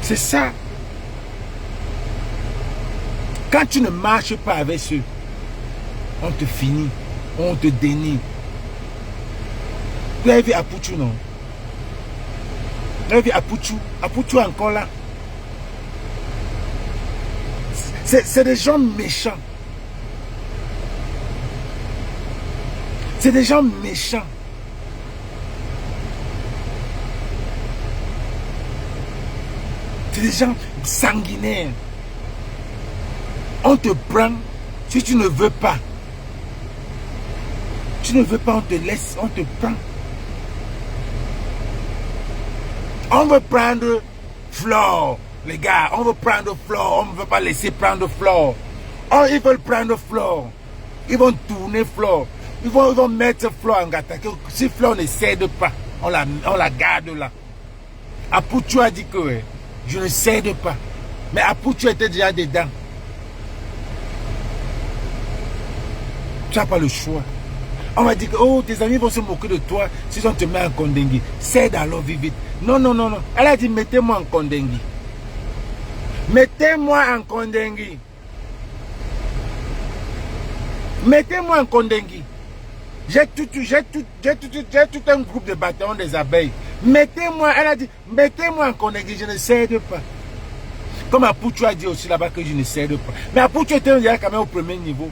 C'est ça. Quand tu ne marches pas avec ceux, on te finit, on te dénie. Vous avez vu Apouchou, non? Vous avez vu Apouchou? Apouchou encore là. C'est des gens méchants. C'est des gens méchants. C'est des gens sanguinaires. On te prend si tu ne veux pas. Tu ne veux pas, on te laisse, on te prend. On veut prendre Flore. Les gars, on veut prendre Flore, on ne veut pas laisser prendre Flore. Oh, ils veulent prendre Flore. Ils vont tourner Flore. Ils vont mettre Flore en gâteau. Si Flore ne cède pas, on la garde là. Apouchou a dit que je ne cède pas. Mais Apouchou était déjà dedans. Tu n'as pas le choix. On va dire que oh, tes amis vont se moquer de toi si on te met en Kondengui. Cède alors, vite. Non, non, non, non. Elle a dit mettez-moi en Kondengui. Mettez-moi en Kondengui. Mettez-moi en Kondengui. J'ai tout un groupe de bataillons des abeilles. Mettez-moi, elle a dit, mettez-moi en Kondengui, je ne cède pas. Comme Apouchou a dit aussi là-bas que je ne cède pas. Mais Apouchou était quand même au premier niveau.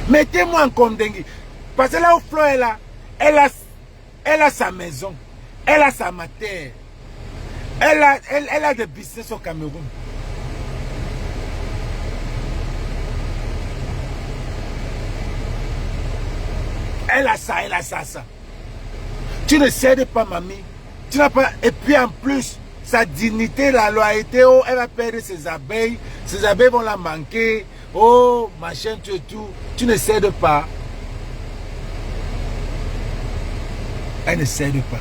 Mettez-moi en Kondengui. Parce que là où Flore est là, elle a sa maison. Elle a sa matière. Elle a des business au Cameroun. Elle a ça, ça. Tu ne cèdes pas, mamie. Tu n'as pas. Et puis en plus, sa dignité, la loyauté, oh, elle va perdre ses abeilles. Ses abeilles vont la manquer. Oh, machin, tout. Tu ne cèdes pas. Elle ne cède pas.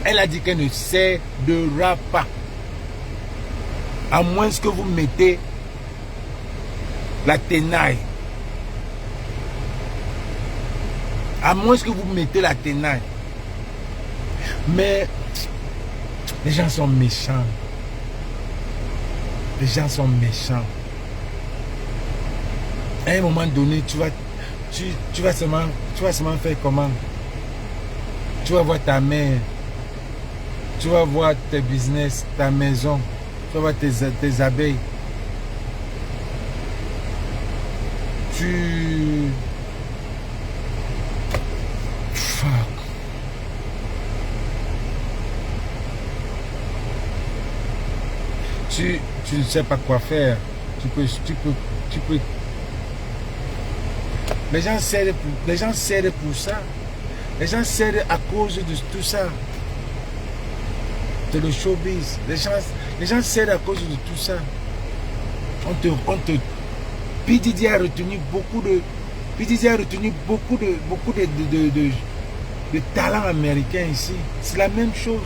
Elle a dit qu'elle ne cédera pas. À moins que vous mettez la tenaille. À moins que vous mettez la tenaille. Mais les gens sont méchants. Les gens sont méchants. À un moment donné, tu vas seulement faire comment? Tu vas voir ta mère, tu vas voir tes business, ta maison, tu vas voir tes abeilles. Fuck. Tu ne sais pas quoi faire. Tu peux. Les gens cèdent pour ça. Les gens cèdent à cause de tout ça. De le showbiz. Les gens cèdent à cause de tout ça. P. Diddy a retenu beaucoup de talents américains ici. C'est la même chose.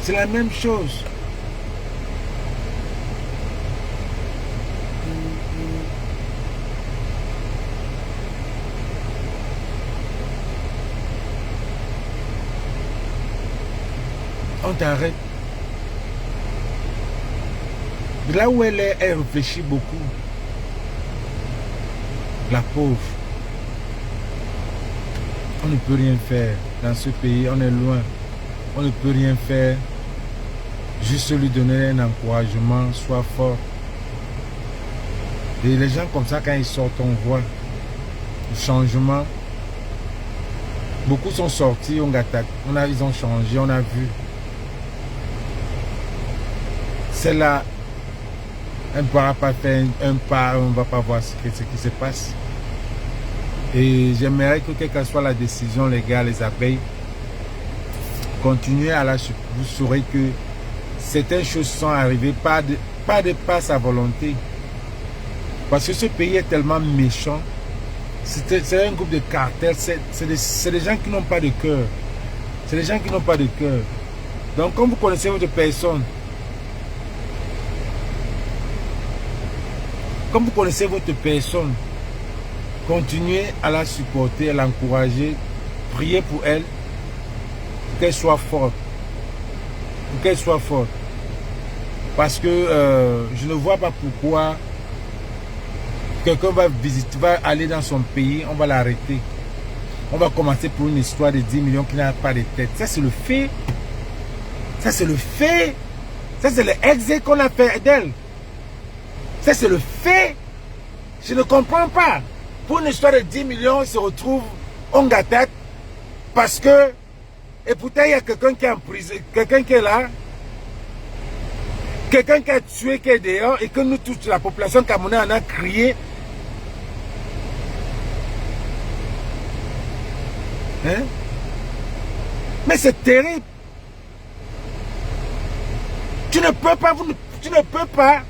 C'est la même chose. On t'arrête. De là où elle est, elle réfléchit beaucoup. La pauvre. On ne peut rien faire dans ce pays, on est loin. On ne peut rien faire. Juste lui donner un encouragement, sois fort. Et les gens comme ça, quand ils sortent, on voit le changement. Beaucoup sont sortis, ils ont changé, on a vu. C'est là, on ne pourra pas faire un pas, on ne va pas voir ce qui se passe. Et j'aimerais que quelle que soit la décision, les gars, les abeilles, continuez à la suivre. Vous saurez que certaines choses sont arrivées, pas de sa volonté. Parce que ce pays est tellement méchant. C'est un groupe de cartels, c'est des gens qui n'ont pas de cœur. C'est des gens qui n'ont pas de cœur. Donc, comme vous connaissez votre personne, continuez à la supporter, à l'encourager, priez pour elle, pour qu'elle soit forte. Pour qu'elle soit forte. Parce que je ne vois pas pourquoi quelqu'un va aller dans son pays, on va l'arrêter. On va commencer pour une histoire de 10 millions qui n'a pas de tête. Ça, c'est le fait. Ça, c'est le fait. Ça, c'est le exé qu'on a fait d'elle. Ça, c'est le fait. Je ne comprends pas. Pour une histoire de 10 millions, on se retrouve en gâtette parce que, et pourtant, il y a quelqu'un qui est en prison, quelqu'un qui est là, quelqu'un qui a tué, qui est dehors, et que nous, toute la population camerounaise en a crié. Hein? Mais c'est terrible. Tu ne peux pas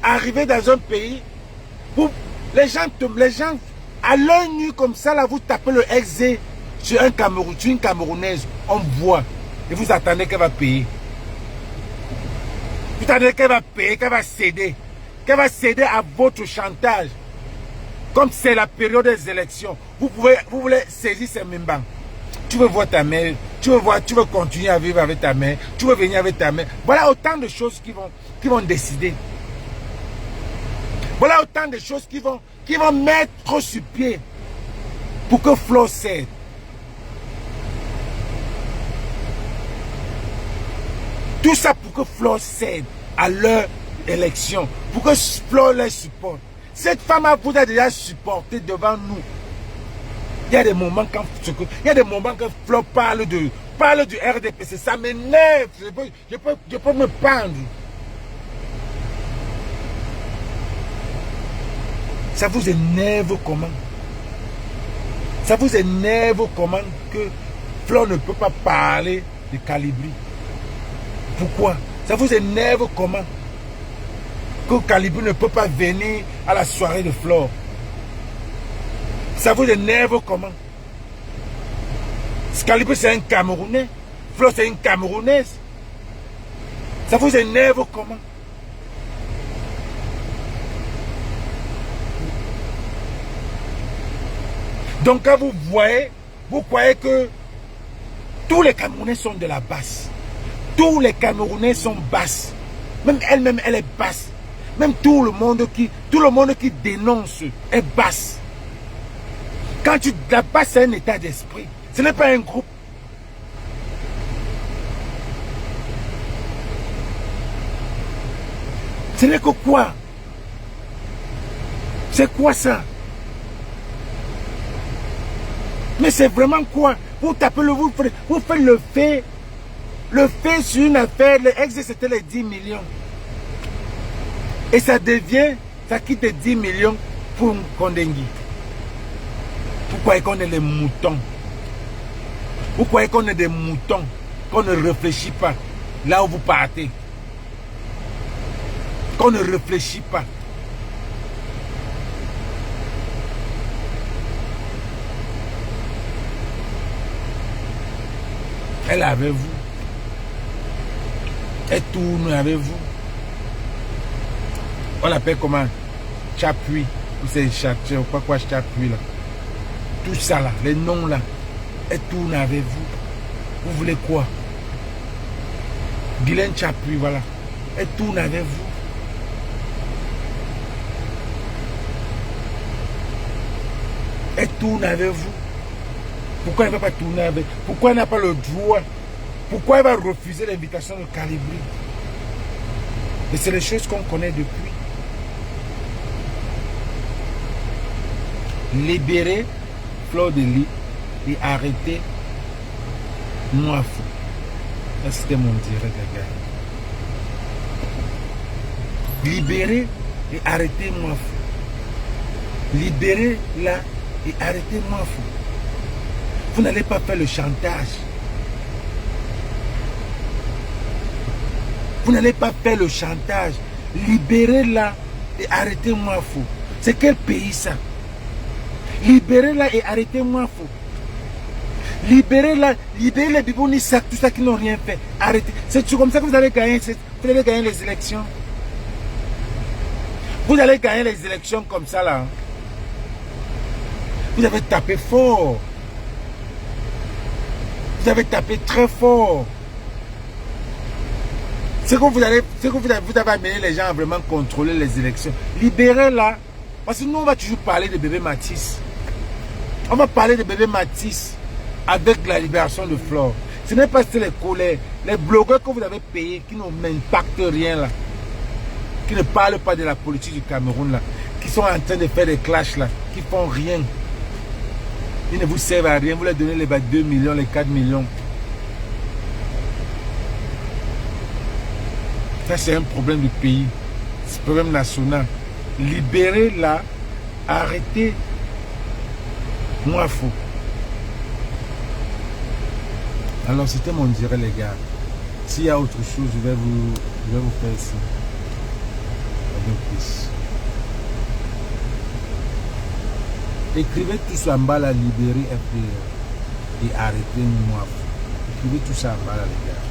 arriver dans un pays où les gens à l'œil nu comme ça, là, vous tapez le exé sur un Cameroun, sur une Camerounaise, on voit, et vous attendez qu'elle va payer. Vous attendez qu'elle va payer, qu'elle va céder à votre chantage. Comme c'est la période des élections, vous voulez saisir ces membres. Tu veux voir ta mère, tu veux continuer à vivre avec ta mère, tu veux venir avec ta mère. Voilà autant de choses qui vont décider. Voilà autant de choses qui vont mettre sur pied pour que Flo cède. Tout ça pour que Flo cède à leur élection, pour que Flo les supporte. Cette femme vous a déjà supporté devant nous. Il y a des moments quand Flo parle du RDPC, ça m'énerve. Je peux me pendre. Ça vous énerve comment? Ça vous énerve comment que Flo ne peut pas parler de Calibri? Pourquoi? Ça vous énerve comment que Calibri ne peut pas venir à la soirée de Flo? Ça vous énerve comment? Calibri c'est un Camerounais, Flo c'est une Camerounaise. Ça vous énerve comment? Donc quand vous croyez que tous les Camerounais sont de la basse. Tous les Camerounais sont basses. Même elle-même, elle est basse. Même tout le monde qui dénonce est basse. Quand tu la basse, c'est un état d'esprit. Ce n'est pas un groupe. Ce n'est que quoi? C'est quoi ça? Mais c'est vraiment quoi? Vous tapez vous faites le fait sur une affaire, l'ex c'était les 10 millions. Et ça quitte 10 millions pour Kondengui. Vous croyez qu'on est des moutons? Vous croyez qu'on est des moutons? Qu'on ne réfléchit pas là où vous partez? Qu'on ne réfléchit pas? Elle est avec vous. Elle tourne avec vous. On l'appelle comment? Chapuis. Ou c'est Chapuis, ou quoi Chapuis là. Tout ça là, les noms là. Elle tourne avec vous. Vous voulez quoi? Guylaine Chapuis, voilà. Elle tourne avec vous. Elle tourne avec vous. Pourquoi elle ne va pas tourner avec? Pourquoi elle n'a pas le droit? Pourquoi elle va refuser l'invitation de Calibri? Et c'est les choses qu'on connaît depuis. Libérer Fleur de Lys et arrêter moi fou. Ça c'était mon direct, les gars. Libérer et arrêter moi fou. Libérer là et arrêter moi fou. Vous n'allez pas faire le chantage. Vous n'allez pas faire le chantage. Libérez-la et arrêtez-moi fou. C'est quel pays ça? Libérez-la et arrêtez-moi fou. Libérez-la, libérez les bibounis, tout ça qui n'ont rien fait. Arrêtez. C'est comme ça que vous allez gagner les élections. Vous allez gagner les élections comme ça là. Vous avez tapé fort. Vous avez tapé très fort. C'est que vous avez amené les gens à vraiment contrôler les élections. Libérez-la. Parce que nous, on va toujours parler de bébé Matisse. On va parler de bébé Matisse avec la libération de Flore. Ce n'est pas les collègues, les blogueurs que vous avez payés qui n'ont impacté rien là. Qui ne parlent pas de la politique du Cameroun là. Qui sont en train de faire des clashs là. Qui font rien. Ils ne vous servent à rien. Vous leur donnez les 2 millions, les 4 millions. Ça, c'est un problème du pays. C'est un problème national. Libérez-la. Arrêtez. Moi, faux. Alors, c'était mon direct, les gars. S'il y a autre chose, je vais vous faire ici. Écrivez tout ça en bas, la libérer et arrêtez moi. Écrivez tout ça en bas, les gars.